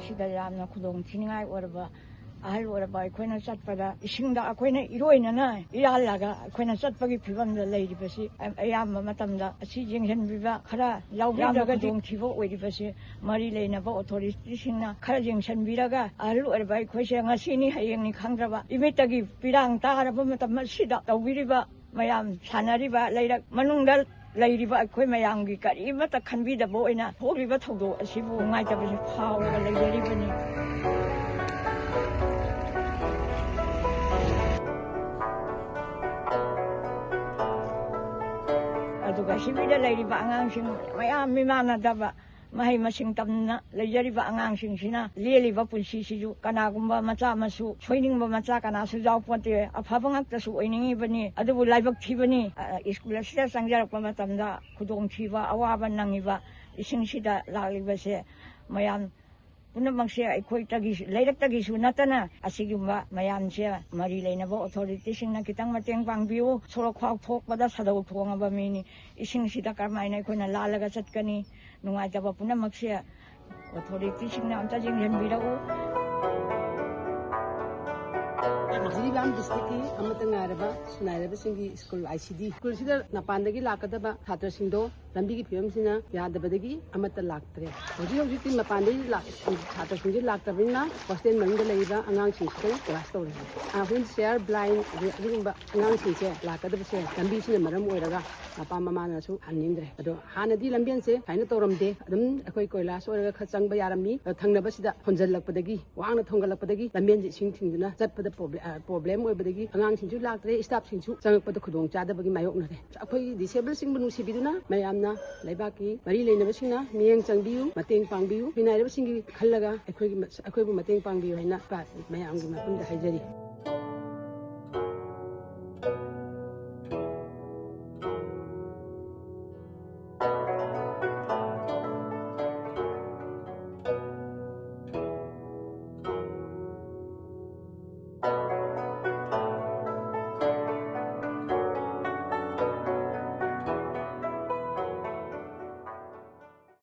시다 야나 구동 진행하이 오르바 알 오르바 이코나 샷바다 이싱다 아코나 이로이나나 이알라가 아코나 샷바기 비밤다 레이디버시 아야마 마탐다 시징현 비바 카라 라우비다가 동 티보 오이디버시 마리 레이나바 오토리티싱나 카라 징션 비라가 알 오르바 이코시anga 시니 하이응니 강드라바 이메타기 비랑 따라바 마탐마 시다 따위리바 마얌 사나리바 레이락 마능달 레이리바 아코이 마양기 까리 마타 칸비다 보이나 호리바 토도 아시부 nga이자버시 파오가 레이리바니 aduga sibida leiriba angangsing mayam mimanadaba mahay masing tamna leiriba angangsing sina leliba punsi siju kanagumba macha masu soiningba macha kana sujaw ponte afabangak tasu oiningi bani adubu laibak thibani iskula sida sangjarakpa matamda khudong thiba awaba nangiba isingsida laglibase mayam पुनमसे अखोई तगी लेरक तगी सुनतना असिगुम्बा मयामसे मरी लेनबो authority सिंगना कितंग मतेंग पांगबियो सोरो ख्वाक थोकबदा सदौ thongba mini इसिंगसिदा करमाइना अखोइना लालगा चटकनी नुंगाइतबा पुनमसे authority सिंगना अमता जिंगहनबिराउ Jiribam district की अमतंगारबा सुनाइरबा सिंगी school ICD school सिदा नपानदगी लाकदबा छात्र सिंदो लंबी की film सिना यादबदगी अमत लाक्तरे होजी होजी ती नपानदगी छात्र सिंगी लाक्तबिना हॉस्टल मंगल लेबा अंगांग सिंसे क्लास तौरे व्हील चेयर ब्लाइंड रिंबा अंगांग सिंसे लाकदबसे लंबी सिना मरम ओइरगा मपा ममानासु हनिंद्रे अदो हानदी लंबियन से फाइन तौरमदे अदुम अखोई कोइलास ओइरगा खचंग यारमी थंगनबसिदा होंजलकपदगी वांगना थोंगलकपदगी लंबियन सिंग थिंगना चटपद प्रॉब्लम ओइबदगी अंगांग सिंसु लाक्तरे स्टाफ सिंसु चंगपद खुदोंग चादबगी मायोकनरे अखोई डिसेबल सिंग नुसिबिदुना मयामना लेबाकी मरी लेनबसिंगना मियेंग चंगबियु मतेंग पांगबियु बिनाइरबसिंगी खल्लगा अखोई अखोइबु मतेंग पांगबियु हैना मयामगी मफुंदा हाइजरी